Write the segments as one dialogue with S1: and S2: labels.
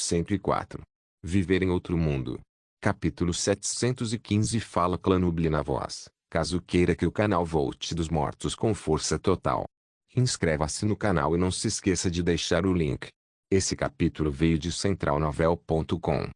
S1: 104. Viver em outro mundo. Capítulo 715 Fala Clã Nubli na voz, caso queira que o canal volte dos mortos com força total. Inscreva-se no canal e não se esqueça de deixar o link. Esse capítulo veio de centralnovel.com.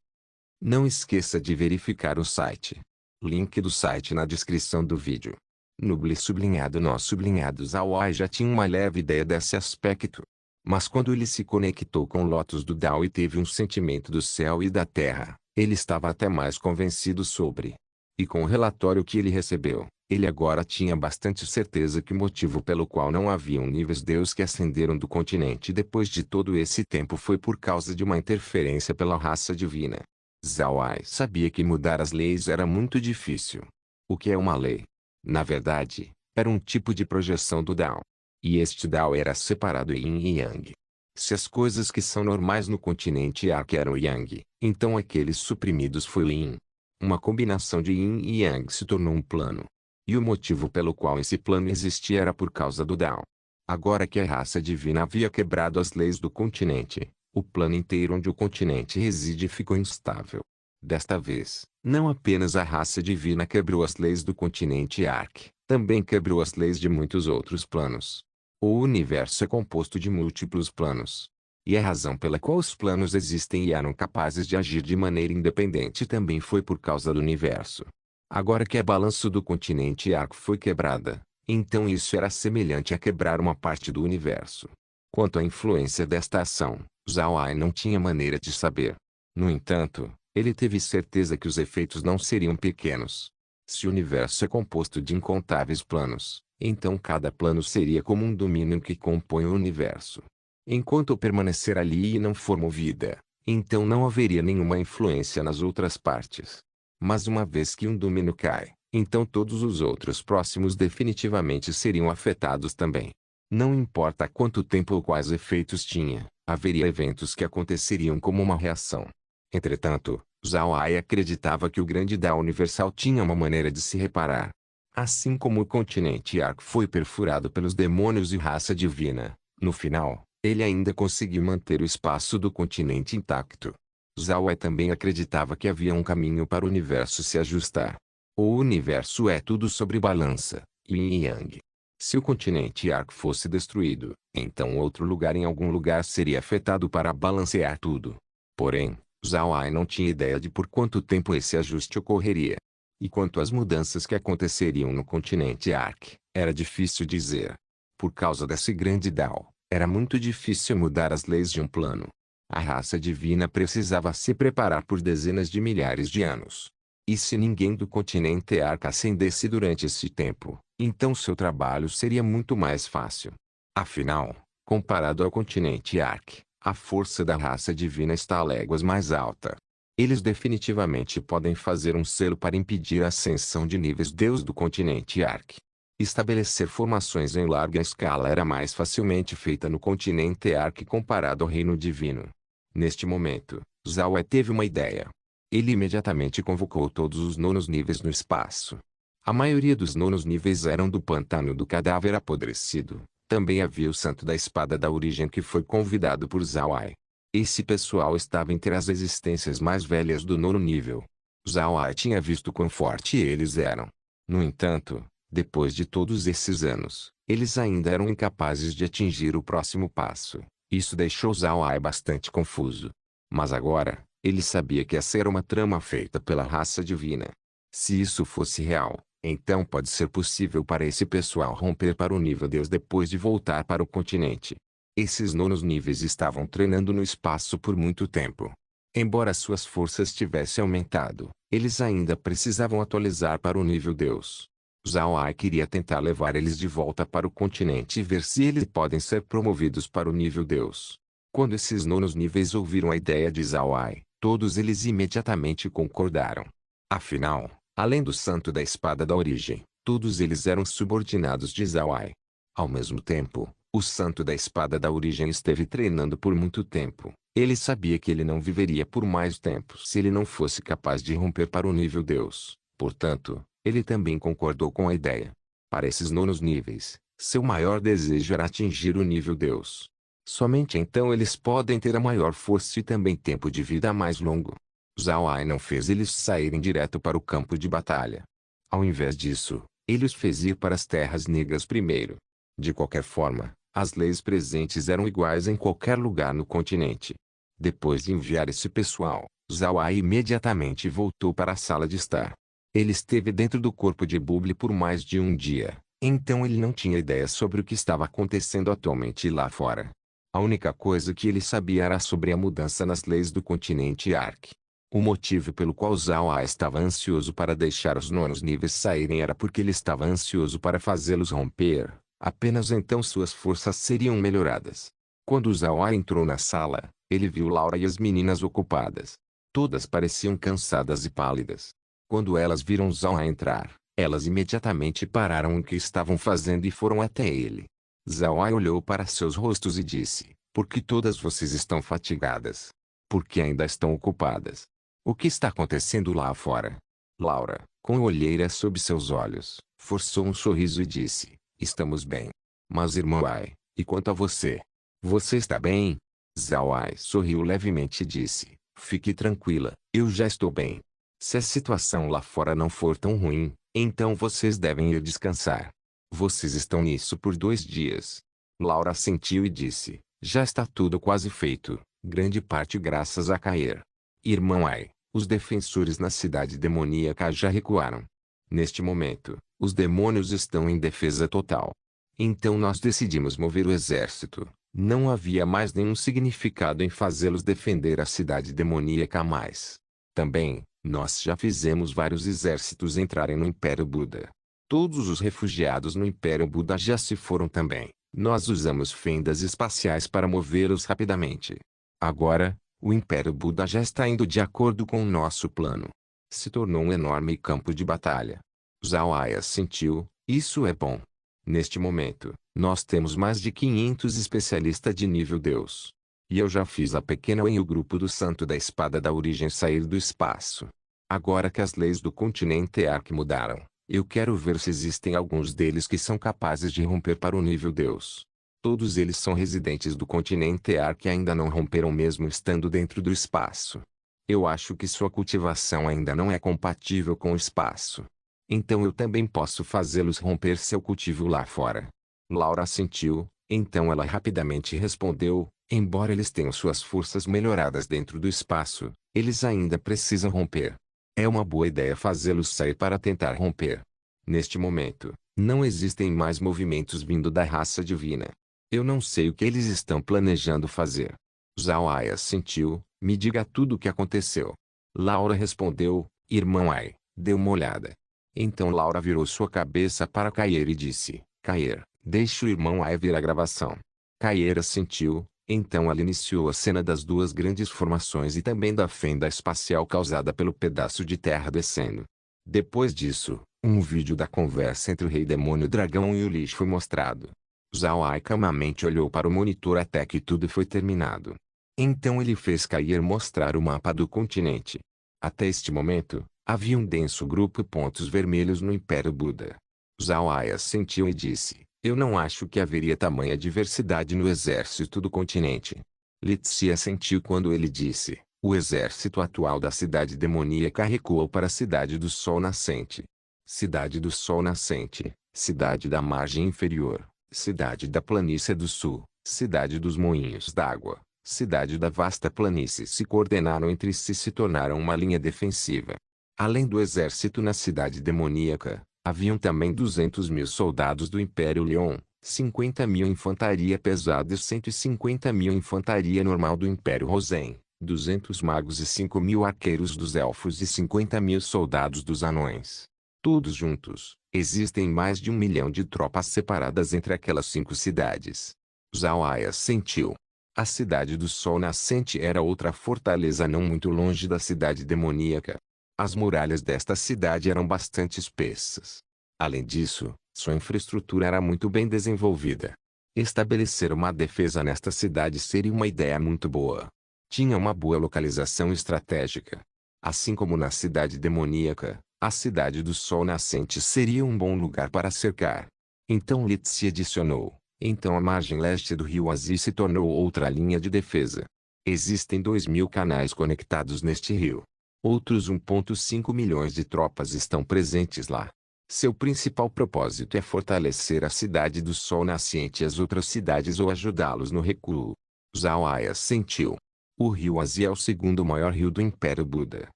S1: Não esqueça de verificar o site. Link do site na descrição do vídeo. Nubli sublinhado nó sublinhado Zawai já tinha uma leve ideia desse aspecto. Mas quando ele se conectou com Lotus do Dao e teve um sentimento do céu e da terra, ele estava até mais convencido sobre. E com o relatório que ele recebeu, ele agora tinha bastante certeza que o motivo pelo qual não haviam níveis Deus que ascenderam do continente depois de todo esse tempo foi por causa de uma interferência pela raça divina. Zawai sabia que mudar as leis era muito difícil. O que é uma lei? Na verdade, era um tipo de projeção do Dao. E este Dao era separado em Yin e Yang. Se as coisas que são normais no continente Ark eram Yang, então aqueles suprimidos foi o Yin. Uma combinação de Yin e Yang se tornou um plano. E o motivo pelo qual esse plano existia era por causa do Dao. Agora que a raça divina havia quebrado as leis do continente, o plano inteiro onde o continente reside ficou instável. Desta vez, não apenas a raça divina quebrou as leis do continente Ark, também quebrou as leis de muitos outros planos. O universo é composto de múltiplos planos. E a razão pela qual os planos existem e eram capazes de agir de maneira independente também foi por causa do universo. Agora que a balança do continente Ark foi quebrada, então isso era semelhante a quebrar uma parte do universo. Quanto à influência desta ação, Zawai não tinha maneira de saber. No entanto, ele teve certeza que os efeitos não seriam pequenos. Se o universo é composto de incontáveis planos, então cada plano seria como um domínio que compõe o universo. Enquanto permanecer ali e não for movida, então não haveria nenhuma influência nas outras partes. Mas uma vez que um domínio cai, então todos os outros próximos definitivamente seriam afetados também. Não importa quanto tempo ou quais efeitos tinha, haveria eventos que aconteceriam como uma reação. Entretanto, Zawai acreditava que o grande Dao universal tinha uma maneira de se reparar. Assim como o continente Ark foi perfurado pelos demônios e raça divina, no final, ele ainda conseguiu manter o espaço do continente intacto. Zawai também acreditava que havia um caminho para o universo se ajustar. O universo é tudo sobre balança, Yin e Yang. Se o continente Ark fosse destruído, então outro lugar em algum lugar seria afetado para balancear tudo. Porém, Zawai não tinha ideia de por quanto tempo esse ajuste ocorreria. E quanto às mudanças que aconteceriam no continente Ark, era difícil dizer. Por causa desse grande Dao, era muito difícil mudar as leis de um plano. A raça divina precisava se preparar por dezenas de milhares de anos. E se ninguém do continente Ark ascendesse durante esse tempo, então seu trabalho seria muito mais fácil. Afinal, comparado ao continente Ark, a força da raça divina está a léguas mais alta. Eles definitivamente podem fazer um selo para impedir a ascensão de níveis Deus do continente Ark. Estabelecer formações em larga escala era mais facilmente feita no continente Ark comparado ao reino divino. Neste momento, Zawai teve uma ideia. Ele imediatamente convocou todos os nonos níveis no espaço. A maioria dos nonos níveis eram do pantano do cadáver apodrecido. Também havia o santo da espada da origem que foi convidado por Zawai. Esse pessoal estava entre as existências mais velhas do nono nível. Zawai tinha visto quão forte eles eram. No entanto, depois de todos esses anos, eles ainda eram incapazes de atingir o próximo passo. Isso deixou Zawai bastante confuso. Mas agora, ele sabia que essa era uma trama feita pela raça divina. Se isso fosse real, então pode ser possível para esse pessoal romper para o nível Deus depois de voltar para o continente. Esses nonos níveis estavam treinando no espaço por muito tempo. Embora suas forças tivessem aumentado, eles ainda precisavam atualizar para o nível Deus. Zawai queria tentar levar eles de volta para o continente e ver se eles podem ser promovidos para o nível Deus. Quando esses nonos níveis ouviram a ideia de Zawai, todos eles imediatamente concordaram. Afinal, além do santo da espada da origem, todos eles eram subordinados de Zawai. Ao mesmo tempo, o santo da espada da origem esteve treinando por muito tempo. Ele sabia que ele não viveria por mais tempo se ele não fosse capaz de romper para o nível Deus. Portanto, ele também concordou com a ideia. Para esses nonos níveis, seu maior desejo era atingir o nível Deus. Somente então eles podem ter a maior força e também tempo de vida mais longo. Zhao Ai não fez eles saírem direto para o campo de batalha. Ao invés disso, ele os fez ir para as terras negras primeiro. De qualquer forma, as leis presentes eram iguais em qualquer lugar no continente. Depois de enviar esse pessoal, Zhao Ai imediatamente voltou para a sala de estar. Ele esteve dentro do corpo de Bubble por mais de um dia, então ele não tinha ideia sobre o que estava acontecendo atualmente lá fora. A única coisa que ele sabia era sobre a mudança nas leis do continente Ark. O motivo pelo qual Zhao Ai estava ansioso para deixar os nonos níveis saírem era porque ele estava ansioso para fazê-los romper. Apenas então suas forças seriam melhoradas. Quando Zhao Ai entrou na sala, ele viu Laura e as meninas ocupadas. Todas pareciam cansadas e pálidas. Quando elas viram Zhao Ai entrar, elas imediatamente pararam o que estavam fazendo e foram até ele. Zhao Ai olhou para seus rostos e disse: "Por que todas vocês estão fatigadas? Por que ainda estão ocupadas? O que está acontecendo lá fora?" Laura, com olheiras sob seus olhos, forçou um sorriso e disse: "Estamos bem. Mas irmão Ai, e quanto a você? Você está bem?" Zhao Ai sorriu levemente e disse: "Fique tranquila, eu já estou bem. Se a situação lá fora não for tão ruim, então vocês devem ir descansar. Vocês estão nisso por 2 dias." Laura assentiu e disse: "Já está tudo quase feito, grande parte graças a Caer. Irmão Ai, os defensores na cidade demoníaca já recuaram. Neste momento, os demônios estão em defesa total. Então nós decidimos mover o exército. Não havia mais nenhum significado em fazê-los defender a cidade demoníaca mais. Também, nós já fizemos vários exércitos entrarem no Império Buda. Todos os refugiados no Império Buda já se foram também. Nós usamos fendas espaciais para movê-los rapidamente. Agora, o Império Buda já está indo de acordo com o nosso plano. Se tornou um enorme campo de batalha." Zhao Ai assentiu: "Isso é bom. Neste momento, nós temos mais de 500 especialistas de nível Deus. E eu já fiz a pequena Wen e o grupo do Santo da Espada da Origem sair do espaço. Agora que as leis do continente Ark mudaram, eu quero ver se existem alguns deles que são capazes de romper para o nível Deus. Todos eles são residentes do continente Ark e ainda não romperam mesmo estando dentro do espaço. Eu acho que sua cultivação ainda não é compatível com o espaço. Então eu também posso fazê-los romper seu cultivo lá fora." Laura assentiu, então ela rapidamente respondeu: "Embora eles tenham suas forças melhoradas dentro do espaço, eles ainda precisam romper. É uma boa ideia fazê-los sair para tentar romper. Neste momento, não existem mais movimentos vindo da raça divina. Eu não sei o que eles estão planejando fazer." Zhao Ai assentiu: "Me diga tudo o que aconteceu." Laura respondeu: "Irmão Ai, dê uma olhada." Então Laura virou sua cabeça para Caer e disse: "Caer, deixe o irmão Ai ver a gravação." Caer assentiu, então ela iniciou a cena das duas grandes formações e também da fenda espacial causada pelo pedaço de terra descendo. Depois disso, um vídeo da conversa entre o Rei Demônio Dragão e o Lich foi mostrado. Zhao Ai calmamente olhou para o monitor até que tudo foi terminado. Então ele fez Caer mostrar o mapa do continente. Até este momento, havia um denso grupo de pontos vermelhos no Império Buda. Zhao Ai assentiu e disse: "Eu não acho que haveria tamanha diversidade no exército do continente." Litsi assentiu quando ele disse: "O exército atual da cidade demoníaca recuou para a cidade do Sol Nascente. Cidade do Sol Nascente, cidade da margem inferior, cidade da planície do sul, cidade dos moinhos d'água, cidade da vasta planície se coordenaram entre si e se tornaram uma linha defensiva. Além do exército na cidade demoníaca, haviam também 200.000 soldados do Império Leon, 50.000 infantaria pesada e 150.000 infantaria normal do Império Rosen, 200 magos e 5.000 arqueiros dos elfos e 50.000 soldados dos anões. Todos juntos, existem mais de 1 milhão de tropas separadas entre aquelas 5 cidades." Zhao Ai assentiu. A cidade do Sol Nascente era outra fortaleza não muito longe da cidade demoníaca. As muralhas desta cidade eram bastante espessas. Além disso, sua infraestrutura era muito bem desenvolvida. Estabelecer uma defesa nesta cidade seria uma ideia muito boa. Tinha uma boa localização estratégica. Assim como na cidade demoníaca, a cidade do Sol Nascente seria um bom lugar para cercar. Então Litsi adicionou: Então a margem leste do rio Azi se tornou outra linha de defesa. Existem 2.000 canais conectados neste rio. Outros 1,5 milhões de tropas estão presentes lá. Seu principal propósito é fortalecer a Cidade do Sol Nascente e as outras cidades ou ajudá-los no recuo. Zhao Ai assentiu. O rio Azi é o segundo maior rio do Império Buda.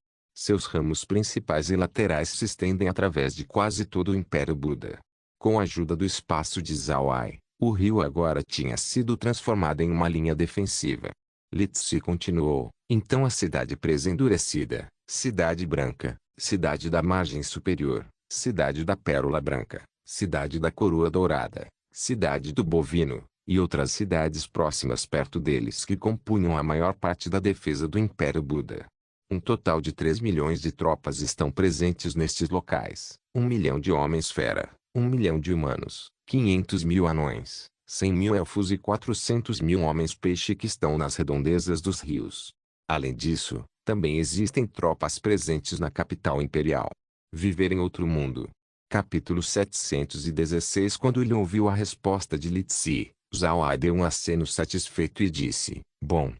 S1: Seus ramos principais e laterais se estendem através de quase todo o Império Buda. Com a ajuda do espaço de Zhao Ai, o rio agora tinha sido transformado em uma linha defensiva. Litsi continuou. Então a cidade presa endurecida, Cidade Branca, Cidade da Margem Superior, Cidade da Pérola Branca, Cidade da Coroa Dourada, Cidade do Bovino, e outras cidades próximas perto deles que compunham a maior parte da defesa do Império Buda. Um total de 3 milhões de tropas estão presentes nestes locais, 1 milhão de homens-fera, 1 milhão de humanos, 500 mil anões, 100 mil elfos e 400 mil homens-peixe que estão nas redondezas dos rios. Além disso, também existem tropas presentes na capital imperial. Viver em outro mundo. Capítulo 716. Quando ele ouviu a resposta de Litsi, Zhao Ai deu um aceno satisfeito e disse: Bom.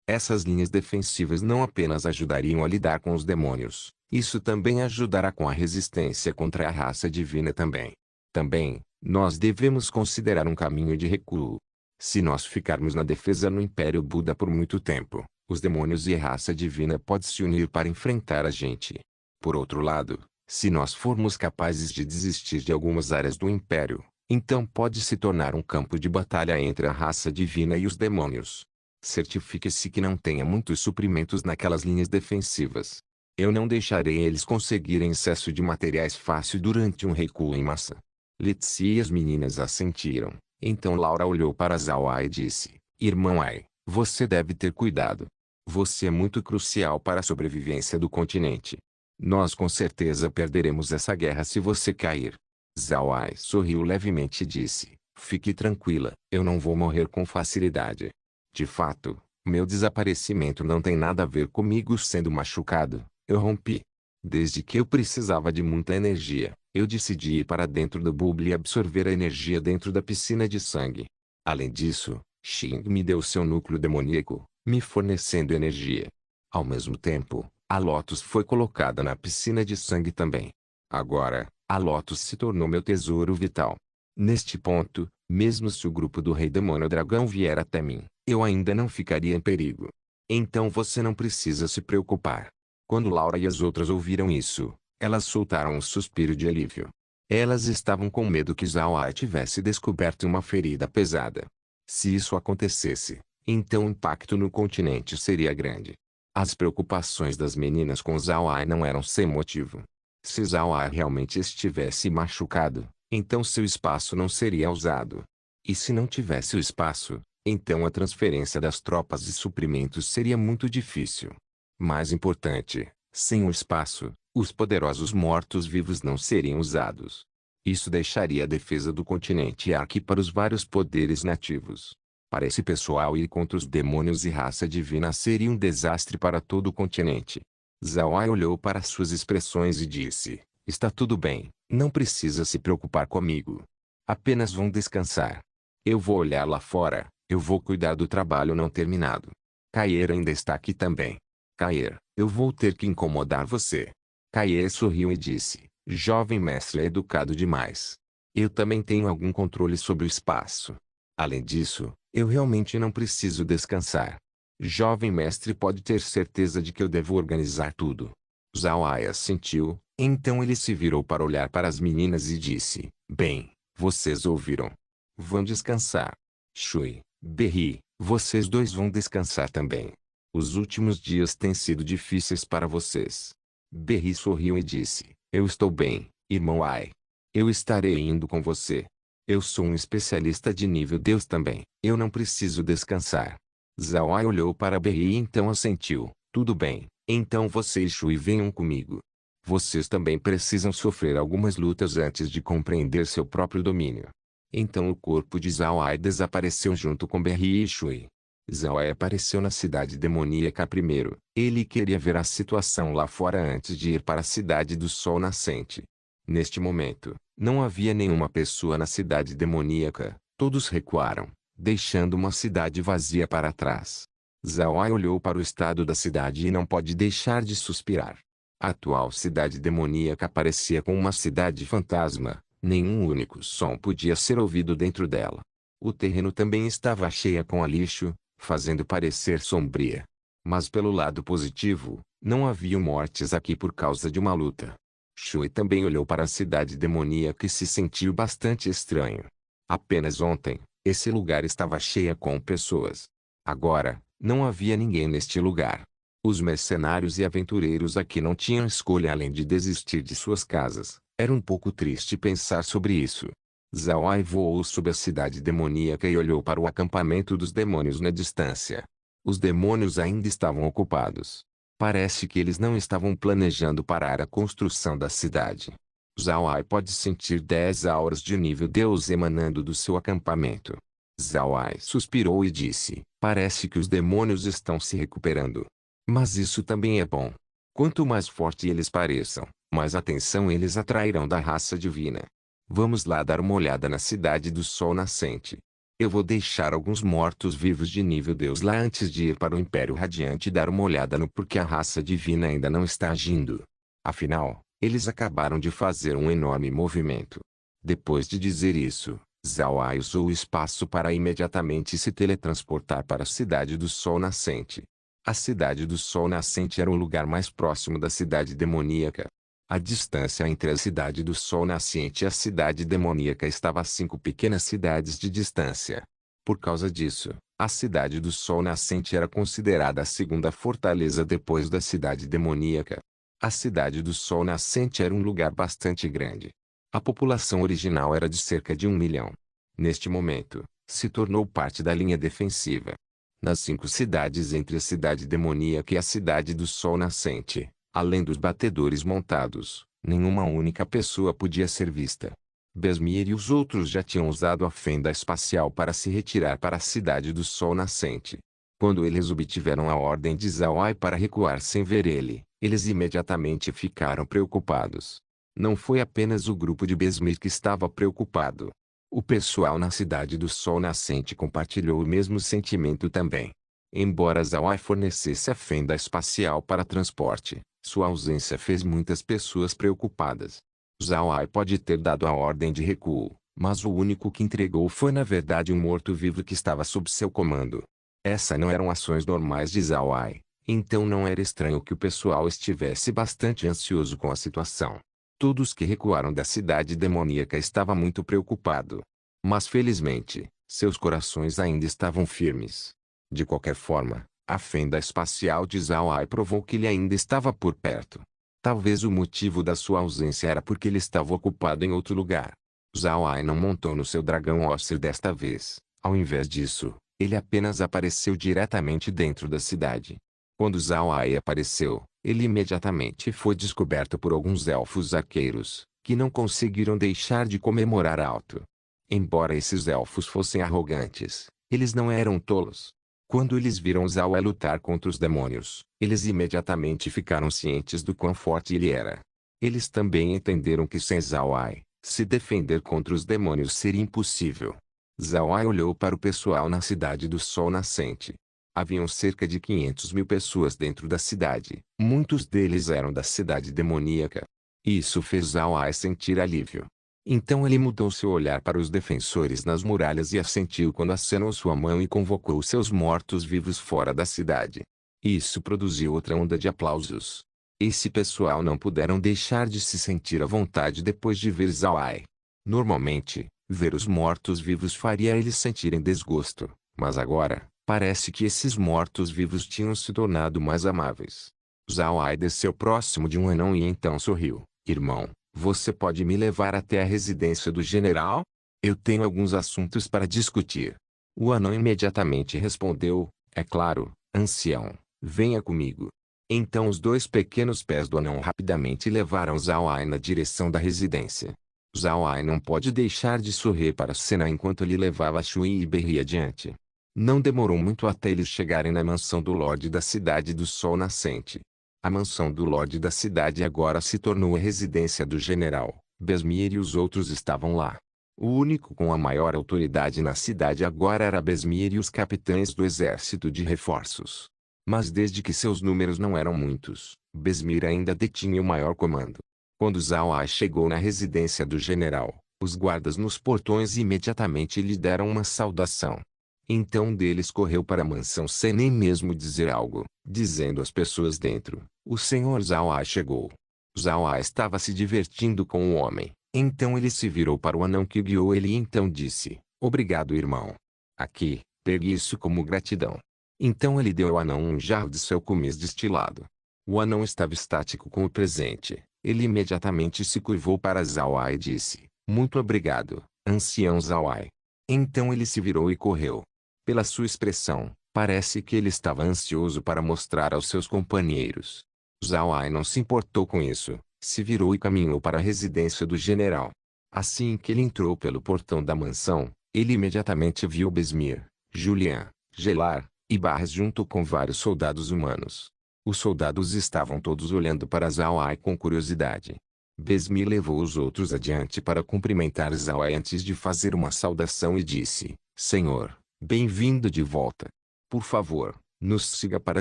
S1: Essas linhas defensivas não apenas ajudariam a lidar com os demônios, isso também ajudará com a resistência contra a raça divina também. Também, nós devemos considerar um caminho de recuo. Se nós ficarmos na defesa no Império Buda por muito tempo, os demônios e a raça divina podem se unir para enfrentar a gente. Por outro lado, se nós formos capazes de desistir de algumas áreas do Império, então pode se tornar um campo de batalha entre a raça divina e os demônios. Certifique-se que não tenha muitos suprimentos naquelas linhas defensivas. Eu não deixarei eles conseguirem excesso de materiais fácil durante um recuo em massa. Litsi e as meninas assentiram. Então Laura olhou para Zhao Ai e disse: Irmão Ai, você deve ter cuidado. Você é muito crucial para a sobrevivência do continente. Nós com certeza perderemos essa guerra se você cair. Zhao Ai sorriu levemente e disse: Fique tranquila, eu não vou morrer com facilidade. De fato, meu desaparecimento não tem nada a ver comigo sendo machucado. Eu rompi. Desde que eu precisava de muita energia, eu decidi ir para dentro do bule e absorver a energia dentro da piscina de sangue. Além disso, Xing me deu seu núcleo demoníaco, me fornecendo energia. Ao mesmo tempo, a Lotus foi colocada na piscina de sangue também. Agora, a Lotus se tornou meu tesouro vital. Neste ponto, mesmo se o grupo do Rei Demônio Dragão vier até mim, eu ainda não ficaria em perigo. Então você não precisa se preocupar. Quando Laura e as outras ouviram isso, elas soltaram um suspiro de alívio. Elas estavam com medo que Zhao Ai tivesse descoberto uma ferida pesada. Se isso acontecesse, então o impacto no continente seria grande. As preocupações das meninas com Zhao Ai não eram sem motivo. Se Zhao Ai realmente estivesse machucado, então seu espaço não seria usado. E se não tivesse o espaço, então a transferência das tropas e suprimentos seria muito difícil. Mais importante, sem o espaço, os poderosos mortos-vivos não seriam usados. Isso deixaria a defesa do continente arque para os vários poderes nativos. Para esse pessoal ir contra os demônios e raça divina seria um desastre para todo o continente. Zhao Ai olhou para suas expressões e disse: Está tudo bem, não precisa se preocupar comigo. Apenas vão descansar. Eu vou olhar lá fora, eu vou cuidar do trabalho não terminado. Kair ainda está aqui também. Kair, eu vou ter que incomodar você. Kair sorriu e disse: Jovem mestre é educado demais. Eu também tenho algum controle sobre o espaço. Além disso, eu realmente não preciso descansar. Jovem mestre pode ter certeza de que eu devo organizar tudo. Zhao Ai assentiu, então ele se virou para olhar para as meninas e disse: Bem, vocês ouviram. Vão descansar. Shui, Berri, vocês dois vão descansar também. Os últimos dias têm sido difíceis para vocês. Berri sorriu e disse: Eu estou bem, irmão Ai. Eu estarei indo com você. Eu sou um especialista de nível Deus também. Eu não preciso descansar. Zhao Ai olhou para Berri e então assentiu. Tudo bem, então você e Shui venham comigo. Vocês também precisam sofrer algumas lutas antes de compreender seu próprio domínio. Então o corpo de Zhao Ai desapareceu junto com Berri e Shui. Zhao Ai apareceu na cidade demoníaca primeiro. Ele queria ver a situação lá fora antes de ir para a cidade do sol nascente. Neste momento, não havia nenhuma pessoa na cidade demoníaca. Todos recuaram, deixando uma cidade vazia para trás. Zhao Ai olhou para o estado da cidade e não pôde deixar de suspirar. A atual cidade demoníaca parecia com uma cidade fantasma, nenhum único som podia ser ouvido dentro dela. O terreno também estava cheio com lixo, fazendo parecer sombria. Mas pelo lado positivo, não havia mortes aqui por causa de uma luta. Shui também olhou para a cidade demoníaca e se sentiu bastante estranho. Apenas ontem, esse lugar estava cheio com pessoas. Agora, não havia ninguém neste lugar. Os mercenários e aventureiros aqui não tinham escolha além de desistir de suas casas. Era um pouco triste pensar sobre isso. Zhao Ai voou sobre a cidade demoníaca e olhou para o acampamento dos demônios na distância. Os demônios ainda estavam ocupados. Parece que eles não estavam planejando parar a construção da cidade. Zhao Ai pode sentir 10 auras de nível Deus emanando do seu acampamento. Zhao Ai suspirou e disse, parece que os demônios estão se recuperando. Mas isso também é bom. Quanto mais forte eles pareçam, mais atenção eles atrairão da raça divina. Vamos lá dar uma olhada na cidade do sol nascente. Eu vou deixar alguns mortos-vivos de nível Deus lá antes de ir para o Império Radiante dar uma olhada no porquê a raça divina ainda não está agindo. Afinal, eles acabaram de fazer um enorme movimento. Depois de dizer isso, Zhao Ai usou o espaço para imediatamente se teletransportar para a cidade do sol nascente. A cidade do sol nascente era o lugar mais próximo da cidade demoníaca. A distância entre a cidade do sol nascente e a cidade demoníaca estava a 5 pequenas cidades de distância. Por causa disso, a cidade do sol nascente era considerada a segunda fortaleza depois da cidade demoníaca. A cidade do sol nascente era um lugar bastante grande. A população original era de cerca de 1 milhão. Neste momento, se tornou parte da linha defensiva. Nas 5 cidades entre a cidade demoníaca e a cidade do sol nascente, além dos batedores montados, nenhuma única pessoa podia ser vista. Besmir e os outros já tinham usado a fenda espacial para se retirar para a cidade do sol nascente. Quando eles obtiveram a ordem de Zhao Ai para recuar sem ver ele, eles imediatamente ficaram preocupados. Não foi apenas o grupo de Besmir que estava preocupado. O pessoal na cidade do sol nascente compartilhou o mesmo sentimento também. Embora Zhao Ai fornecesse a fenda espacial para transporte, sua ausência fez muitas pessoas preocupadas. Zhao Ai pode ter dado a ordem de recuo, mas o único que entregou foi na verdade um morto-vivo que estava sob seu comando. Essas não eram ações normais de Zhao Ai, então não era estranho que o pessoal estivesse bastante ansioso com a situação. Todos que recuaram da cidade demoníaca estavam muito preocupados. Mas felizmente, seus corações ainda estavam firmes. De qualquer forma, a fenda espacial de Zhao Ai provou que ele ainda estava por perto. Talvez o motivo da sua ausência era porque ele estava ocupado em outro lugar. Zhao Ai não montou no seu dragão Ossir desta vez. Ao invés disso, ele apenas apareceu diretamente dentro da cidade. Quando Zhao Ai apareceu, ele imediatamente foi descoberto por alguns elfos arqueiros, que não conseguiram deixar de comemorar alto. Embora esses elfos fossem arrogantes, eles não eram tolos. Quando eles viram Zhao Ai lutar contra os demônios, eles imediatamente ficaram cientes do quão forte ele era. Eles também entenderam que sem Zhao Ai, se defender contra os demônios seria impossível. Zhao Ai olhou para o pessoal na cidade do sol nascente. Haviam cerca de 500 mil pessoas dentro da cidade. Muitos deles eram da cidade demoníaca. Isso fez Zhao Ai sentir alívio. Então ele mudou seu olhar para os defensores nas muralhas e assentiu quando acenou sua mão e convocou seus mortos-vivos fora da cidade. Isso produziu outra onda de aplausos. Esse pessoal não puderam deixar de se sentir à vontade depois de ver Zhao Ai. Normalmente, ver os mortos-vivos faria eles sentirem desgosto, mas agora, parece que esses mortos-vivos tinham se tornado mais amáveis. Zhao Ai desceu próximo de um anão e então sorriu. Irmão, você pode me levar até a residência do general? Eu tenho alguns assuntos para discutir. O anão imediatamente respondeu, é claro, ancião, venha comigo. Então os 2 pequenos pés do anão rapidamente levaram Zhao Ai na direção da residência. Zhao Ai não pode deixar de sorrir para a cena enquanto ele levava Shui e Berri adiante. Não demorou muito até eles chegarem na mansão do Lorde da Cidade do Sol Nascente. A mansão do Lorde da Cidade agora se tornou a residência do general. Besmir e os outros estavam lá. O único com a maior autoridade na cidade agora era Besmir e os capitães do exército de reforços. Mas desde que seus números não eram muitos, Besmir ainda detinha o maior comando. Quando Zhao chegou na residência do general, os guardas nos portões imediatamente lhe deram uma saudação. Então um deles correu para a mansão sem nem mesmo dizer algo, dizendo às pessoas dentro: "O senhor Zhao chegou." Zhao estava se divertindo com o homem. Então ele se virou para o anão que guiou ele e então disse: "Obrigado, irmão. Aqui, pegue isso como gratidão." Então ele deu ao anão um jarro de seu cumês destilado. O anão estava estático com o presente. Ele imediatamente se curvou para Zhao e disse: "Muito obrigado, ancião Zhao." Então ele se virou e correu. Pela sua expressão, parece que ele estava ansioso para mostrar aos seus companheiros. Zhao não se importou com isso, se virou e caminhou para a residência do general. Assim que ele entrou pelo portão da mansão, ele imediatamente viu Besmir, Julian, Gelar e Barres junto com vários soldados humanos. Os soldados estavam todos olhando para Zhao com curiosidade. Besmir levou os outros adiante para cumprimentar Zhao antes de fazer uma saudação e disse: "Senhor, bem-vindo de volta. Por favor, nos siga para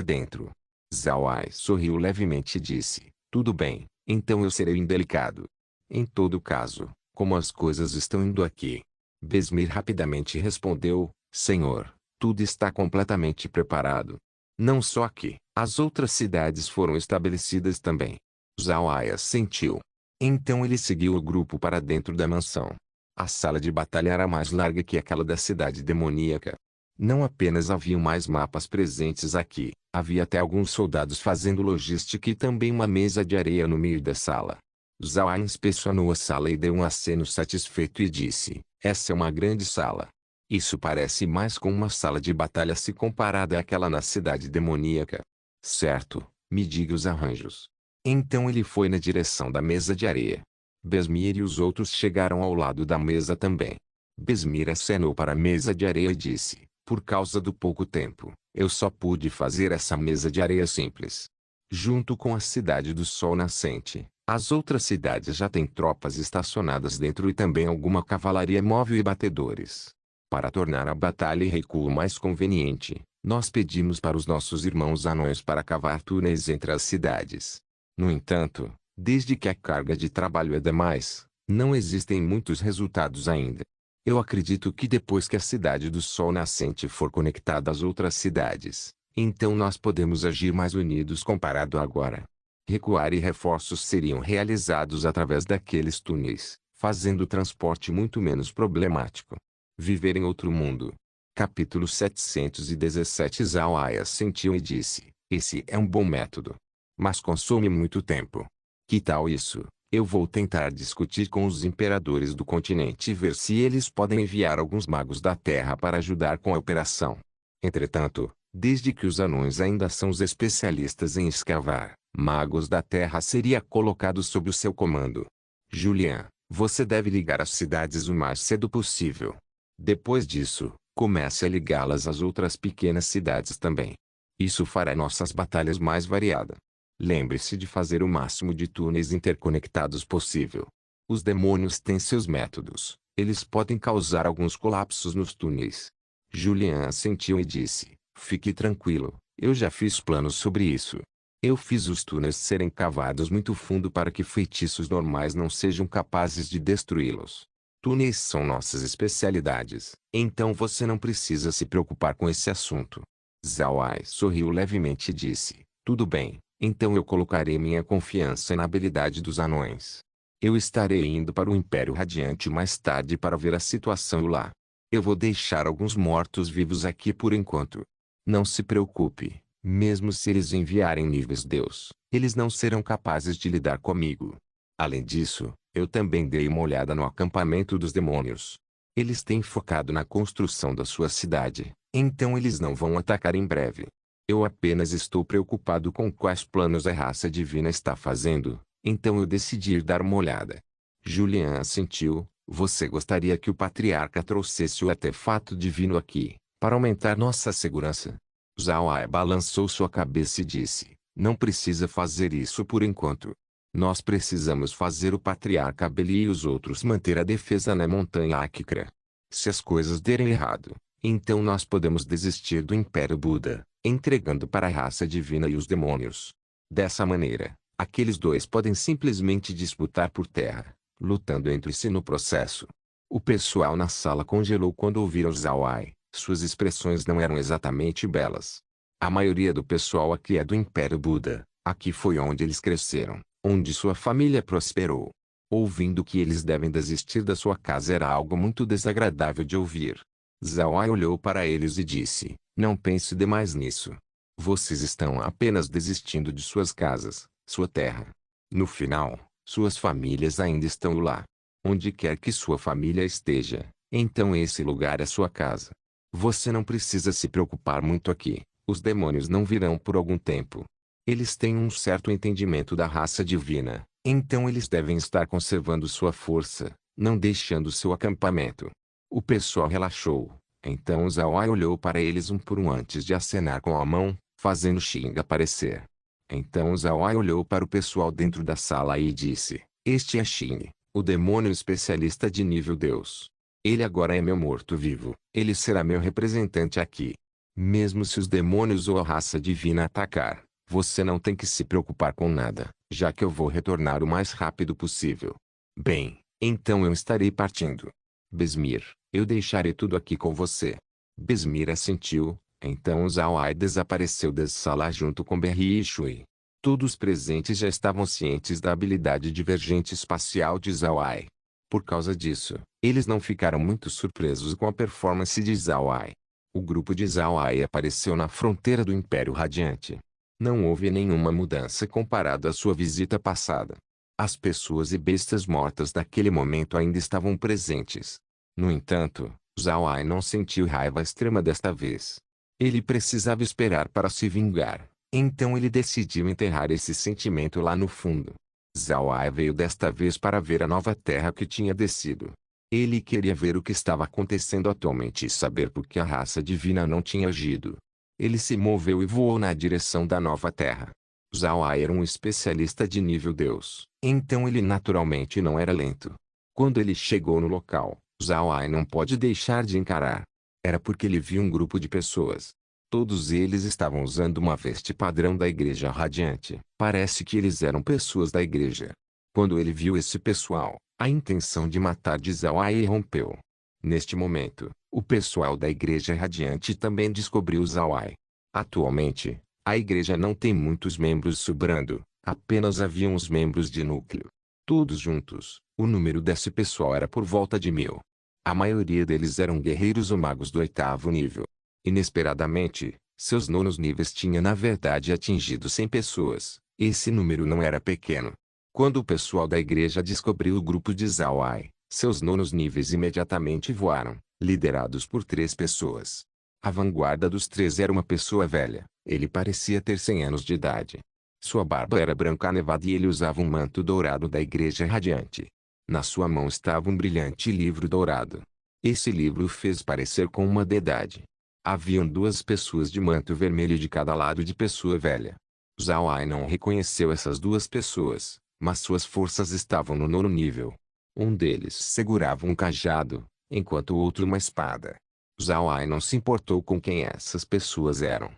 S1: dentro." Zhao sorriu levemente e disse: "Tudo bem, então eu serei indelicado. Em todo caso, como as coisas estão indo aqui?" Besmir rapidamente respondeu: "Senhor, tudo está completamente preparado. Não só aqui, as outras cidades foram estabelecidas também." Zhao assentiu. Então ele seguiu o grupo para dentro da mansão. A sala de batalha era mais larga que aquela da cidade demoníaca. Não apenas haviam mais mapas presentes aqui, havia até alguns soldados fazendo logística e também uma mesa de areia no meio da sala. Zhao inspecionou a sala e deu um aceno satisfeito e disse: "Essa é uma grande sala. Isso parece mais com uma sala de batalha se comparada àquela na cidade demoníaca." "Certo, me diga os arranjos." Então ele foi na direção da mesa de areia. Besmir e os outros chegaram ao lado da mesa também. Besmir acenou para a mesa de areia e disse: "Por causa do pouco tempo, eu só pude fazer essa mesa de areia simples. Junto com a cidade do Sol Nascente, as outras cidades já têm tropas estacionadas dentro e também alguma cavalaria móvel e batedores. Para tornar a batalha e recuo mais conveniente, nós pedimos para os nossos irmãos anões para cavar túneis entre as cidades. No entanto, desde que a carga de trabalho é demais, não existem muitos resultados ainda. Eu acredito que depois que a cidade do Sol Nascente for conectada às outras cidades, então nós podemos agir mais unidos comparado a agora. Recuar e reforços seriam realizados através daqueles túneis, fazendo o transporte muito menos problemático." Viver em outro mundo. Capítulo 717. Zhao assentiu e disse: "Esse é um bom método. Mas consome muito tempo. Que tal isso? Eu vou tentar discutir com os imperadores do continente e ver se eles podem enviar alguns magos da Terra para ajudar com a operação. Entretanto, desde que os anões ainda são os especialistas em escavar, magos da Terra seria colocado sob o seu comando. Julian, você deve ligar as cidades o mais cedo possível. Depois disso, comece a ligá-las às outras pequenas cidades também. Isso fará nossas batalhas mais variadas. Lembre-se de fazer o máximo de túneis interconectados possível. Os demônios têm seus métodos. Eles podem causar alguns colapsos nos túneis." Julian assentiu e disse: "Fique tranquilo, eu já fiz planos sobre isso. Eu fiz os túneis serem cavados muito fundo para que feitiços normais não sejam capazes de destruí-los. Túneis são nossas especialidades, então você não precisa se preocupar com esse assunto." Zhao sorriu levemente e disse: "Tudo bem. Então eu colocarei minha confiança na habilidade dos anões. Eu estarei indo para o Império Radiante mais tarde para ver a situação lá. Eu vou deixar alguns mortos-vivos aqui por enquanto. Não se preocupe, mesmo se eles enviarem níveis Deus, eles não serão capazes de lidar comigo. Além disso, eu também dei uma olhada no acampamento dos demônios. Eles têm focado na construção da sua cidade, então eles não vão atacar em breve. Eu apenas estou preocupado com quais planos a raça divina está fazendo, então eu decidi ir dar uma olhada." Julian assentiu: "Você gostaria que o patriarca trouxesse o artefato divino aqui, para aumentar nossa segurança?" Zhao balançou sua cabeça e disse: "Não precisa fazer isso por enquanto. Nós precisamos fazer o patriarca Beli e os outros manter a defesa na montanha Akikra. Se as coisas derem errado, então nós podemos desistir do Império Buda, entregando para a raça divina e os demônios. Dessa maneira, aqueles dois podem simplesmente disputar por terra, lutando entre si no processo. O pessoal na sala congelou quando ouviram Zhao Ai. Suas expressões não eram exatamente belas. A maioria do pessoal aqui é do Império Buda. Aqui foi onde eles cresceram, onde sua família prosperou. Ouvindo que eles devem desistir da sua casa era algo muito desagradável de ouvir. Zhao Ai olhou para eles e disse: não pense demais nisso. Vocês estão apenas desistindo de suas casas, sua terra. No final, suas famílias ainda estão lá. Onde quer que sua família esteja, então esse lugar é sua casa. Você não precisa se preocupar muito aqui. Os demônios não virão por algum tempo. Eles têm um certo entendimento da raça divina, então eles devem estar conservando sua força, não deixando seu acampamento. O pessoal relaxou. Então Zhao Ai olhou para eles um por um antes de acenar com a mão, fazendo Xing aparecer. Então Zhao Ai olhou para o pessoal dentro da sala e disse: este é Xing, o demônio especialista de nível Deus. Ele agora é meu morto-vivo. Ele será meu representante aqui. Mesmo se os demônios ou a raça divina atacar, você não tem que se preocupar com nada, já que eu vou retornar o mais rápido possível. Bem, então eu estarei partindo. Besmir, eu deixarei tudo aqui com você. Besmir assentiu. Então Zhao Ai desapareceu da sala junto com Berri e Shui. Todos os presentes já estavam cientes da habilidade divergente espacial de Zhao Ai. Por causa disso, eles não ficaram muito surpresos com a performance de Zhao Ai. O grupo de Zhao Ai apareceu na fronteira do Império Radiante. Não houve nenhuma mudança comparado à sua visita passada. As pessoas e bestas mortas daquele momento ainda estavam presentes. No entanto, Zhao Ai não sentiu raiva extrema desta vez. Ele precisava esperar para se vingar, então ele decidiu enterrar esse sentimento lá no fundo. Zhao Ai veio desta vez para ver a nova terra que tinha descido. Ele queria ver o que estava acontecendo atualmente e saber por que a raça divina não tinha agido. Ele se moveu e voou na direção da nova terra. Zhao Ai era um especialista de nível Deus, então ele naturalmente não era lento. Quando ele chegou no local, Zhao Ai não pôde deixar de encarar. Era porque ele viu um grupo de pessoas. Todos eles estavam usando uma veste padrão da Igreja Radiante. Parece que eles eram pessoas da igreja. Quando ele viu esse pessoal, a intenção de matar de Zhao Ai rompeu. Neste momento, o pessoal da Igreja Radiante também descobriu Zhao Ai. Atualmente, a igreja não tem muitos membros sobrando, apenas haviam os membros de núcleo. Todos juntos, o número desse pessoal era por volta de 1000. A maioria deles eram guerreiros ou magos do 8º nível. Inesperadamente, seus nonos níveis tinham na verdade atingido 100 pessoas. Esse número não era pequeno. Quando o pessoal da igreja descobriu o grupo de Zhao Ai, seus nonos níveis imediatamente voaram, liderados por 3 pessoas. A vanguarda dos 3 era uma pessoa velha. Ele parecia ter 100 anos de idade. Sua barba era branca nevada e ele usava um manto dourado da Igreja Radiante. Na sua mão estava um brilhante livro dourado. Esse livro o fez parecer com uma deidade. Haviam 2 pessoas de manto vermelho de cada lado de pessoa velha. Zhao Ai não reconheceu essas 2 pessoas, mas suas forças estavam no nono nível. Um deles segurava um cajado, enquanto o outro uma espada. Zhao Ai não se importou com quem essas pessoas eram.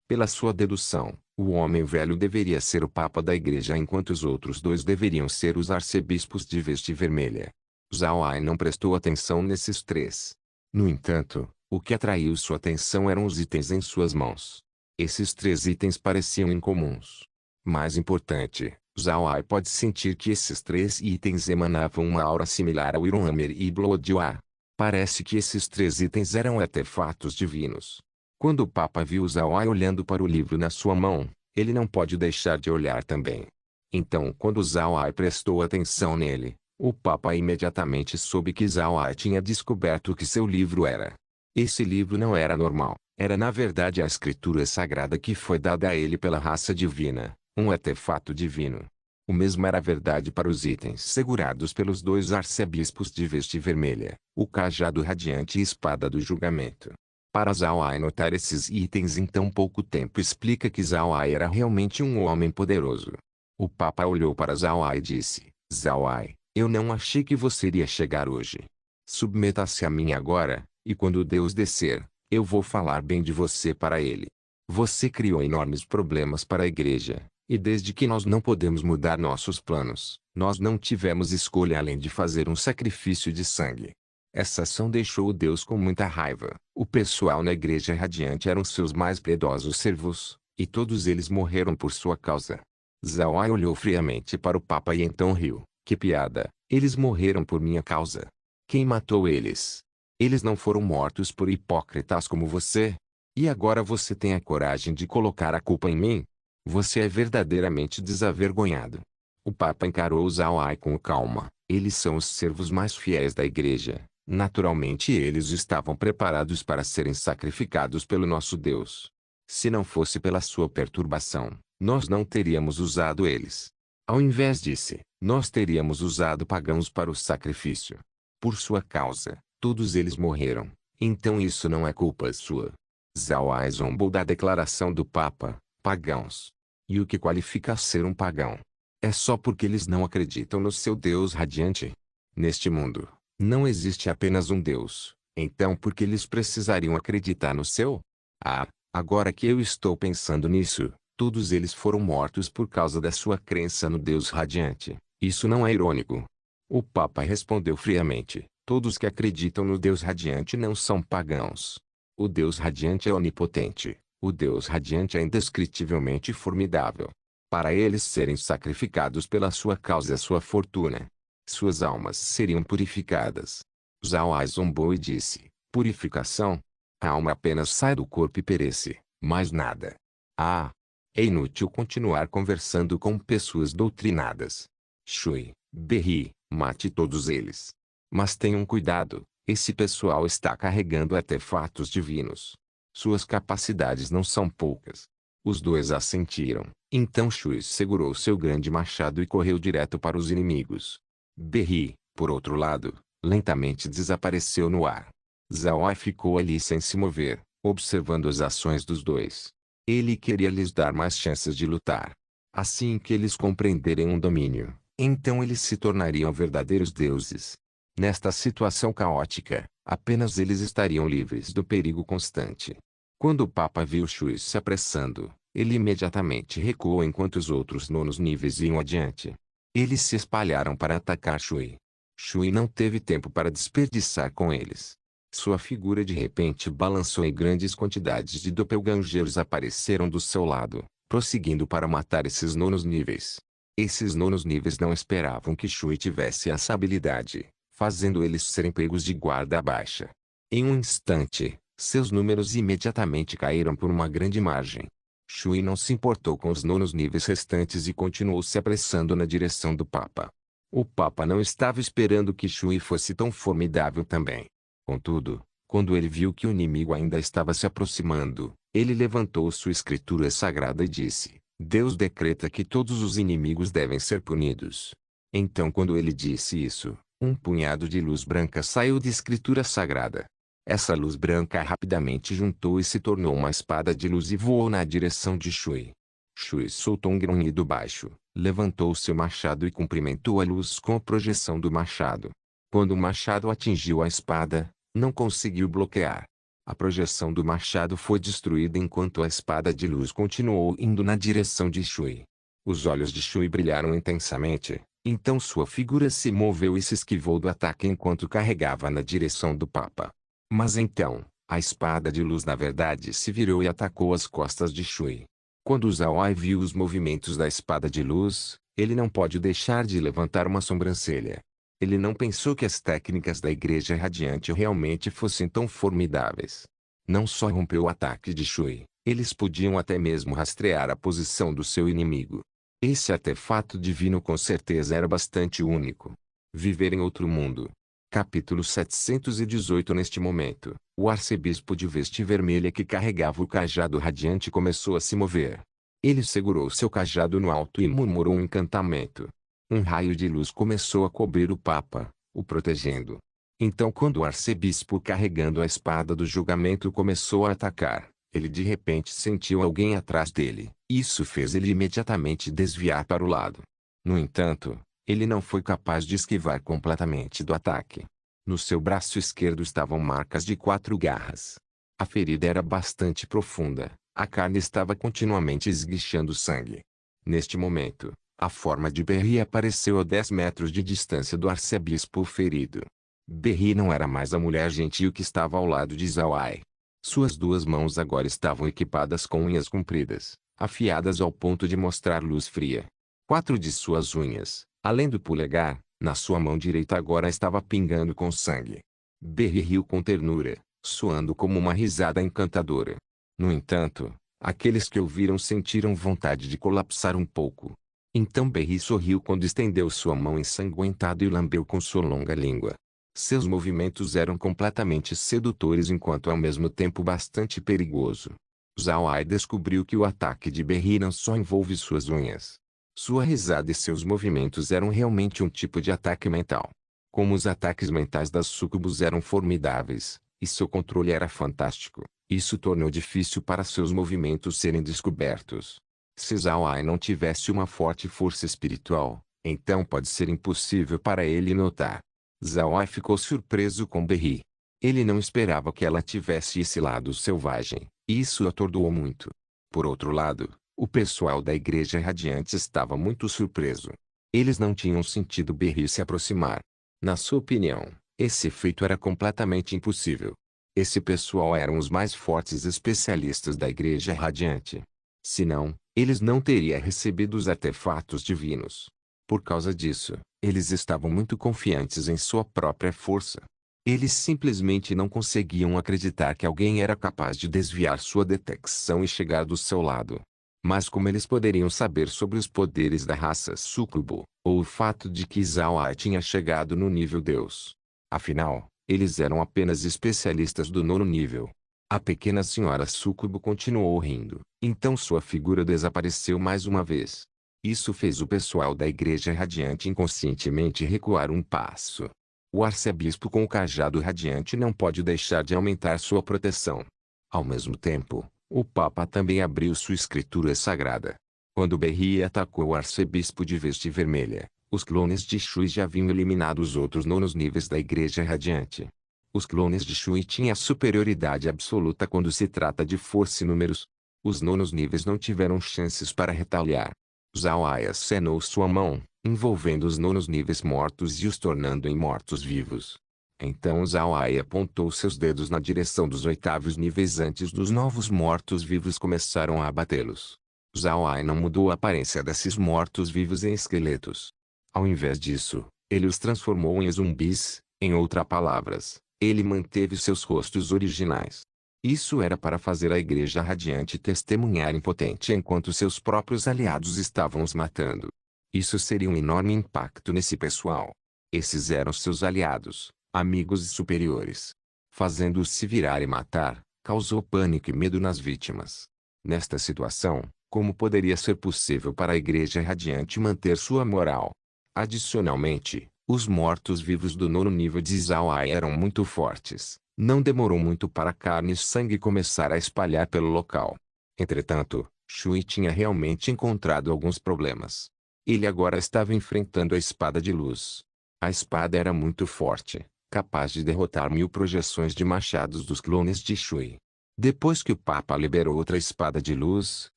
S1: Pela sua dedução, o homem velho deveria ser o papa da igreja enquanto os outros 2 deveriam ser os arcebispos de veste vermelha. Zhao Ai não prestou atenção nesses 3. No entanto, o que atraiu sua atenção eram os itens em suas mãos. Esses 3 itens pareciam incomuns. Mais importante, Zhao Ai pode sentir que esses 3 itens emanavam uma aura similar ao Iron Hammer e Blood Wa. Parece que esses 3 itens eram artefatos divinos. Quando o Papa viu Zhao Ai olhando para o livro na sua mão, ele não pode deixar de olhar também. Então quando Zhao Ai prestou atenção nele, o Papa imediatamente soube que Zhao Ai tinha descoberto o que seu livro era. Esse livro não era normal, era na verdade a escritura sagrada que foi dada a ele pela raça divina, um artefato divino. O mesmo era verdade para os itens segurados pelos 2 arcebispos de veste vermelha, o cajado radiante e espada do julgamento. Para Zhao Ai notar esses itens em tão pouco tempo explica que Zhao Ai era realmente um homem poderoso. O Papa olhou para Zhao Ai e disse: Zhao Ai, eu não achei que você iria chegar hoje. Submeta-se a mim agora, e quando Deus descer, eu vou falar bem de você para ele. Você criou enormes problemas para a igreja, e desde que nós não podemos mudar nossos planos, nós não tivemos escolha além de fazer um sacrifício de sangue. Essa ação deixou o Deus com muita raiva. O pessoal na igreja radiante eram seus mais piedosos servos, e todos eles morreram por sua causa. Zhao Ai olhou friamente para o Papa e então riu. Que piada, eles morreram por minha causa. Quem matou eles? Eles não foram mortos por hipócritas como você? E agora você tem a coragem de colocar a culpa em mim? Você é verdadeiramente desavergonhado. O Papa encarou Zhao Ai com calma. Eles são os servos mais fiéis da igreja. Naturalmente eles estavam preparados para serem sacrificados pelo nosso Deus. Se não fosse pela sua perturbação, nós não teríamos usado eles. Ao invés disso, nós teríamos usado pagãos para o sacrifício. Por sua causa, todos eles morreram. Então isso não é culpa sua. Zhao Ai zombou da declaração do Papa: pagãos. E o que qualifica ser um pagão? É só porque eles não acreditam no seu Deus radiante? Neste mundo, não existe apenas um Deus. Então por que eles precisariam acreditar no seu? Ah, agora que eu estou pensando nisso, todos eles foram mortos por causa da sua crença no Deus radiante. Isso não é irônico? O Papa respondeu friamente: todos que acreditam no Deus radiante não são pagãos. O Deus radiante é onipotente. O Deus radiante é indescritivelmente formidável. Para eles serem sacrificados pela sua causa e sua fortuna, suas almas seriam purificadas. Zhao Ai zombou e disse: purificação? A alma apenas sai do corpo e perece, mais nada. Ah! É inútil continuar conversando com pessoas doutrinadas. Shui, berri, mate todos eles. Mas tenham cuidado, esse pessoal está carregando artefatos divinos. Suas capacidades não são poucas. Os dois assentiram. Então Shui segurou seu grande machado e correu direto para os inimigos. Berri, por outro lado, lentamente desapareceu no ar. Zhao Ai ficou ali sem se mover, observando as ações dos dois. Ele queria lhes dar mais chances de lutar. Assim que eles compreenderem um domínio, então eles se tornariam verdadeiros deuses. Nesta situação caótica, apenas eles estariam livres do perigo constante. Quando o Papa viu Shui se apressando, ele imediatamente recuou enquanto os outros nonos níveis iam adiante. Eles se espalharam para atacar Shui. Shui não teve tempo para desperdiçar com eles. Sua figura de repente balançou e grandes quantidades de doppelgangers apareceram do seu lado, prosseguindo para matar esses nonos níveis. Esses nonos níveis não esperavam que Shui tivesse essa habilidade, fazendo eles serem pegos de guarda baixa. Em um instante, seus números imediatamente caíram por uma grande margem. Shui não se importou com os nonos níveis restantes e continuou se apressando na direção do Papa. O Papa não estava esperando que Shui fosse tão formidável também. Contudo, quando ele viu que o inimigo ainda estava se aproximando, ele levantou sua escritura sagrada e disse: Deus decreta que todos os inimigos devem ser punidos. Então quando ele disse isso, um punhado de luz branca saiu da escritura sagrada. Essa luz branca rapidamente juntou e se tornou uma espada de luz e voou na direção de Shui. Shui soltou um grunhido baixo, levantou seu machado e cumprimentou a luz com a projeção do machado. Quando o machado atingiu a espada, não conseguiu bloquear. A projeção do machado foi destruída enquanto a espada de luz continuou indo na direção de Shui. Os olhos de Shui brilharam intensamente, então sua figura se moveu e se esquivou do ataque enquanto carregava na direção do Papa. Mas então, a espada de luz na verdade se virou e atacou as costas de Shui. Quando Zhao Ai viu os movimentos da espada de luz, ele não pôde deixar de levantar uma sobrancelha. Ele não pensou que as técnicas da Igreja Radiante realmente fossem tão formidáveis. Não só rompeu o ataque de Shui, eles podiam até mesmo rastrear a posição do seu inimigo. Esse artefato divino com certeza era bastante único. Viver em outro mundo. Capítulo 718. Neste momento, o arcebispo de veste vermelha que carregava o cajado radiante começou a se mover. Ele segurou seu cajado no alto e murmurou um encantamento. Um raio de luz começou a cobrir o Papa, o protegendo. Então quando o arcebispo carregando a espada do julgamento começou a atacar, Ele de repente sentiu alguém atrás dele. Isso fez ele imediatamente desviar para o lado. No entanto, ele não foi capaz de esquivar completamente do ataque. No seu braço esquerdo estavam marcas de 4 garras. A ferida era bastante profunda. A carne estava continuamente esguichando sangue. Neste momento, a forma de Berry apareceu a 10 metros de distância do arcebispo ferido. Berry não era mais a mulher gentil que estava ao lado de Zawai. Suas 2 mãos agora estavam equipadas com unhas compridas, afiadas ao ponto de mostrar luz fria. 4 de suas unhas, além do polegar, na sua mão direita agora estava pingando com sangue. Berry riu com ternura, soando como uma risada encantadora. No entanto, aqueles que ouviram sentiram vontade de colapsar um pouco. Então Berry sorriu quando estendeu sua mão ensanguentada e lambeu com sua longa língua. Seus movimentos eram completamente sedutores enquanto ao mesmo tempo bastante perigoso. Zawai descobriu que o ataque de Berry não só envolve suas unhas. Sua risada e seus movimentos eram realmente um tipo de ataque mental. Como os ataques mentais das súcubos eram formidáveis, e seu controle era fantástico, isso tornou difícil para seus movimentos serem descobertos. Se Zawai não tivesse uma forte força espiritual, então pode ser impossível para ele notar. Zawai ficou surpreso com Berry. Ele não esperava que ela tivesse esse lado selvagem, e isso o atordoou muito. Por outro lado, o pessoal da Igreja Radiante estava muito surpreso. Eles não tinham sentido Berry se aproximar. Na sua opinião, esse feito era completamente impossível. Esse pessoal eram os mais fortes especialistas da Igreja Radiante. Senão, eles não teriam recebido os artefatos divinos. Por causa disso, eles estavam muito confiantes em sua própria força. Eles simplesmente não conseguiam acreditar que alguém era capaz de desviar sua detecção e chegar do seu lado. Mas como eles poderiam saber sobre os poderes da raça súcubo, ou o fato de que Zawai tinha chegado no nível Deus? Afinal, eles eram apenas especialistas do 9º nível. A pequena senhora súcubo continuou rindo, então sua figura desapareceu mais uma vez. Isso fez o pessoal da Igreja Radiante inconscientemente recuar um passo. O arcebispo com o cajado radiante não pode deixar de aumentar sua proteção. Ao mesmo tempo, o Papa também abriu sua escritura sagrada. Quando Berry atacou o arcebispo de veste vermelha, os clones de Shui já haviam eliminado os outros 9º níveis da Igreja Radiante. Os clones de Shui tinham a superioridade absoluta quando se trata de força e números. Os 9º níveis não tiveram chances para retaliar. Zawai acenou sua mão, envolvendo os 9º níveis mortos e os tornando em mortos-vivos. Então Zawai apontou seus dedos na direção dos 8º níveis antes dos novos mortos-vivos começaram a abatê-los. Zawai não mudou a aparência desses mortos-vivos em esqueletos. Ao invés disso, ele os transformou em zumbis, em outras palavras, ele manteve seus rostos originais. Isso era para fazer a Igreja Radiante testemunhar impotente enquanto seus próprios aliados estavam os matando. Isso seria um enorme impacto nesse pessoal. Esses eram seus aliados, amigos e superiores. Fazendo-os se virar e matar, causou pânico e medo nas vítimas. Nesta situação, como poderia ser possível para a Igreja Radiante manter sua moral? Adicionalmente, os mortos-vivos do 9º nível de Zawai eram muito fortes. Não demorou muito para a carne e sangue começar a espalhar pelo local. Entretanto, Shui tinha realmente encontrado alguns problemas. Ele agora estava enfrentando a espada de luz. A espada era muito forte, capaz de derrotar 1000 projeções de machados dos clones de Shui. Depois que o Papa liberou outra espada de luz,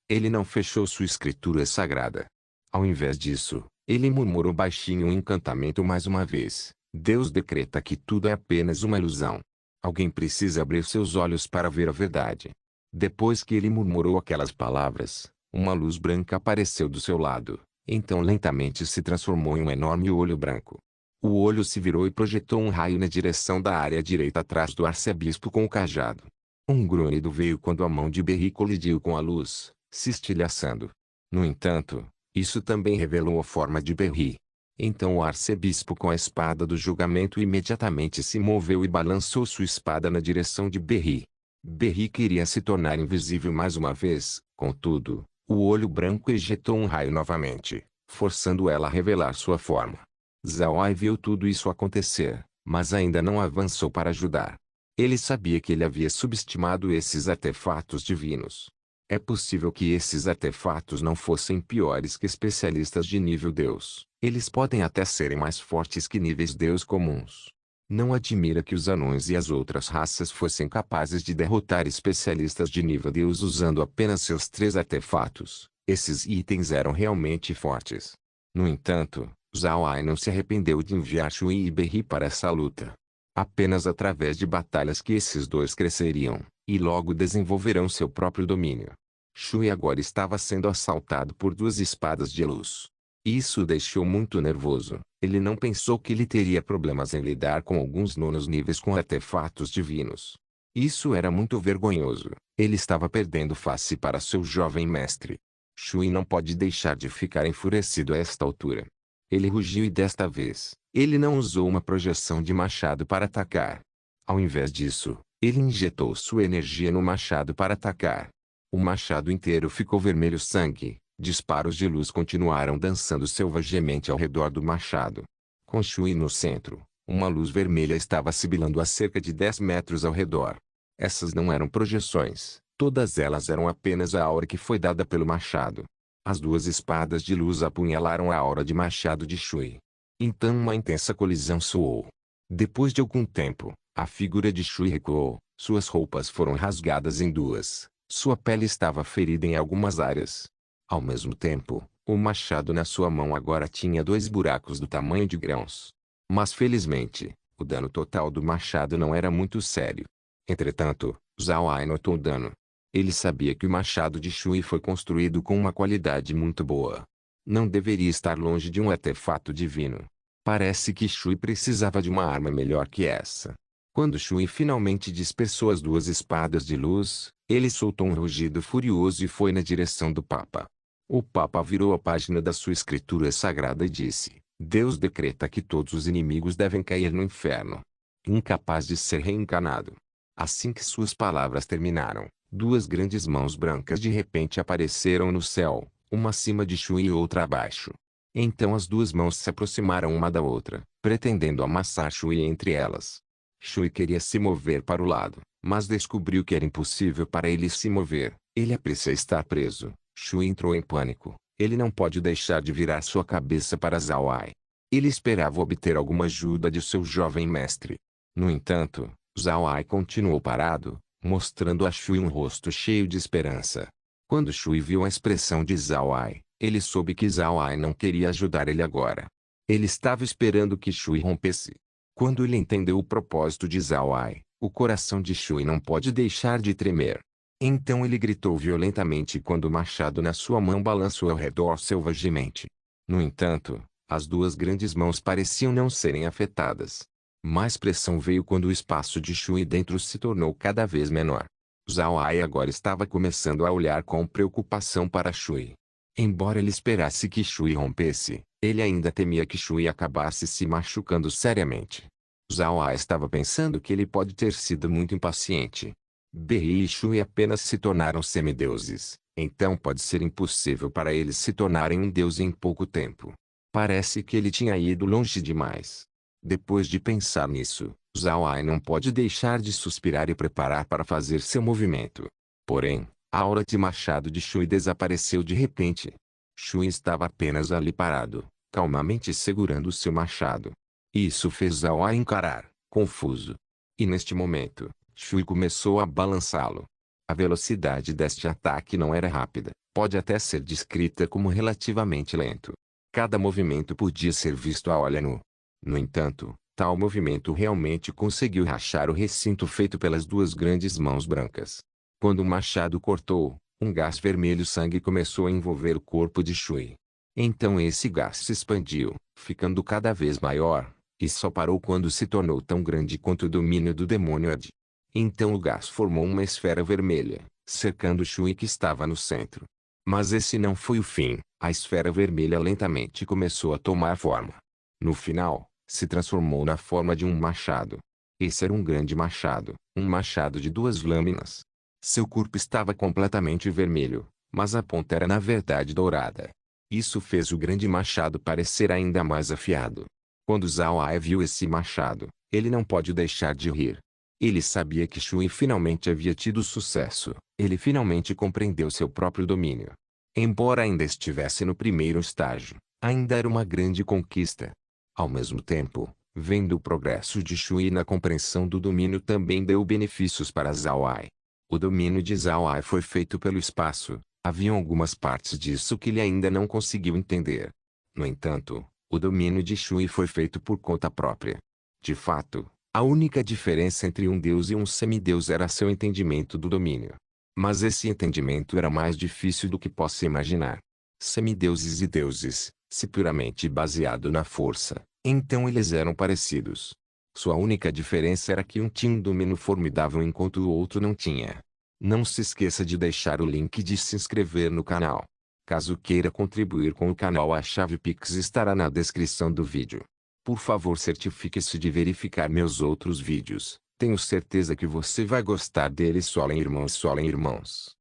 S1: ele não fechou sua escritura sagrada. Ao invés disso, ele murmurou baixinho um encantamento mais uma vez. Deus decreta que tudo é apenas uma ilusão. Alguém precisa abrir seus olhos para ver a verdade. Depois que ele murmurou aquelas palavras, uma luz branca apareceu do seu lado, então lentamente se transformou em um enorme olho branco. O olho se virou e projetou um raio na direção da área direita atrás do arcebispo com o cajado. Um grunhido veio quando a mão de Berry colidiu com a luz, se estilhaçando. No entanto, isso também revelou a forma de Berry. Então o arcebispo com a espada do julgamento imediatamente se moveu e balançou sua espada na direção de Berry. Berry queria se tornar invisível mais uma vez, contudo, o olho branco ejetou um raio novamente, forçando ela a revelar sua forma. Zawai viu tudo isso acontecer, mas ainda não avançou para ajudar. Ele sabia que ele havia subestimado esses artefatos divinos. É possível que esses artefatos não fossem piores que especialistas de nível Deus. Eles podem até serem mais fortes que níveis Deus comuns. Não admira que os anões e as outras raças fossem capazes de derrotar especialistas de nível Deus usando apenas seus 3 artefatos. Esses itens eram realmente fortes. No entanto, Zhao Ai não se arrependeu de enviar Shui e Berri para essa luta. Apenas através de batalhas que esses dois cresceriam, e logo desenvolverão seu próprio domínio. Shui agora estava sendo assaltado por 2 espadas de luz. Isso o deixou muito nervoso. Ele não pensou que ele teria problemas em lidar com alguns nonos níveis com artefatos divinos. Isso era muito vergonhoso. Ele estava perdendo face para seu jovem mestre. Shui não pode deixar de ficar enfurecido a esta altura. Ele rugiu e desta vez, ele não usou uma projeção de machado para atacar. Ao invés disso, ele injetou sua energia no machado para atacar. O machado inteiro ficou vermelho sangue. Disparos de luz continuaram dançando selvagemente ao redor do machado. Com Shui no centro, uma luz vermelha estava sibilando a cerca de 10 metros ao redor. Essas não eram projeções, todas elas eram apenas a aura que foi dada pelo machado. As 2 espadas de luz apunhalaram a aura de machado de Shui. Então uma intensa colisão soou. Depois de algum tempo, a figura de Shui recuou, suas roupas foram rasgadas em 2, sua pele estava ferida em algumas áreas. Ao mesmo tempo, o machado na sua mão agora tinha 2 buracos do tamanho de grãos. Mas felizmente, o dano total do machado não era muito sério. Entretanto, Zhao Ai notou o dano. Ele sabia que o machado de Shui foi construído com uma qualidade muito boa. Não deveria estar longe de um artefato divino. Parece que Shui precisava de uma arma melhor que essa. Quando Shui finalmente dispersou as 2 espadas de luz, ele soltou um rugido furioso e foi na direção do Papa. O Papa virou a página da sua escritura sagrada e disse: Deus decreta que todos os inimigos devem cair no inferno, incapaz de ser reencarnado. Assim que suas palavras terminaram, 2 grandes mãos brancas de repente apareceram no céu, uma acima de Shui e outra abaixo. Então as 2 mãos se aproximaram uma da outra, pretendendo amassar Shui entre elas. Shui queria se mover para o lado, mas descobriu que era impossível para ele se mover. Ele parecia estar preso. Shui entrou em pânico. Ele não pode deixar de virar sua cabeça para Zhao Ai. Ele esperava obter alguma ajuda de seu jovem mestre. No entanto, Zhao Ai continuou parado, mostrando a Shui um rosto cheio de esperança. Quando Shui viu a expressão de Zhao Ai, ele soube que Zhao Ai não queria ajudar ele agora. Ele estava esperando que Shui rompesse. Quando ele entendeu o propósito de Zhao Ai, o coração de Shui não pode deixar de tremer. Então ele gritou violentamente quando o machado na sua mão balançou ao redor selvagemente. No entanto, as 2 grandes mãos pareciam não serem afetadas. Mais pressão veio quando o espaço de Shui dentro se tornou cada vez menor. Zhao Ai agora estava começando a olhar com preocupação para Shui. Embora ele esperasse que Shui rompesse, ele ainda temia que Shui acabasse se machucando seriamente. Zhao Ai estava pensando que ele pode ter sido muito impaciente. Berri e Shui apenas se tornaram semideuses, então pode ser impossível para eles se tornarem um deus em pouco tempo. Parece que ele tinha ido longe demais. Depois de pensar nisso, Zhao Ai não pode deixar de suspirar e preparar para fazer seu movimento. Porém, a aura de machado de Shui desapareceu de repente. Shui estava apenas ali parado, calmamente segurando seu machado. Isso fez Zhao Ai encarar, confuso. E neste momento, Shui começou a balançá-lo. A velocidade deste ataque não era rápida, pode até ser descrita como relativamente lento. Cada movimento podia ser visto a olho nu. No entanto, tal movimento realmente conseguiu rachar o recinto feito pelas 2 grandes mãos brancas. Quando o machado cortou, um gás vermelho sangue começou a envolver o corpo de Shui. Então esse gás se expandiu, ficando cada vez maior, e só parou quando se tornou tão grande quanto o domínio do demônio Ed. Então o gás formou uma esfera vermelha, cercando Shui que estava no centro. Mas esse não foi o fim, a esfera vermelha lentamente começou a tomar forma. No final, se transformou na forma de um machado. Esse era um grande machado, um machado de 2 lâminas. Seu corpo estava completamente vermelho, mas a ponta era na verdade dourada. Isso fez o grande machado parecer ainda mais afiado. Quando Zhao Ai viu esse machado, ele não pode deixar de rir. Ele sabia que Shui finalmente havia tido sucesso. Ele finalmente compreendeu seu próprio domínio. Embora ainda estivesse no primeiro estágio, ainda era uma grande conquista. Ao mesmo tempo, vendo o progresso de Shui na compreensão do domínio também deu benefícios para Zhao Ai. O domínio de Zhao Ai foi feito pelo espaço. Haviam algumas partes disso que ele ainda não conseguiu entender. No entanto, o domínio de Shui foi feito por conta própria. De fato, a única diferença entre um deus e um semideus era seu entendimento do domínio. Mas esse entendimento era mais difícil do que possa imaginar. Semideuses e deuses, se puramente baseado na força, então eles eram parecidos. Sua única diferença era que um tinha um domínio formidável enquanto o outro não tinha. Não se esqueça de deixar o link de se inscrever no canal. Caso queira contribuir com o canal, a chave Pix estará na descrição do vídeo. Por favor, certifique-se de verificar meus outros vídeos. Tenho certeza que você vai gostar deles. Solen irmãos, Solen irmãos.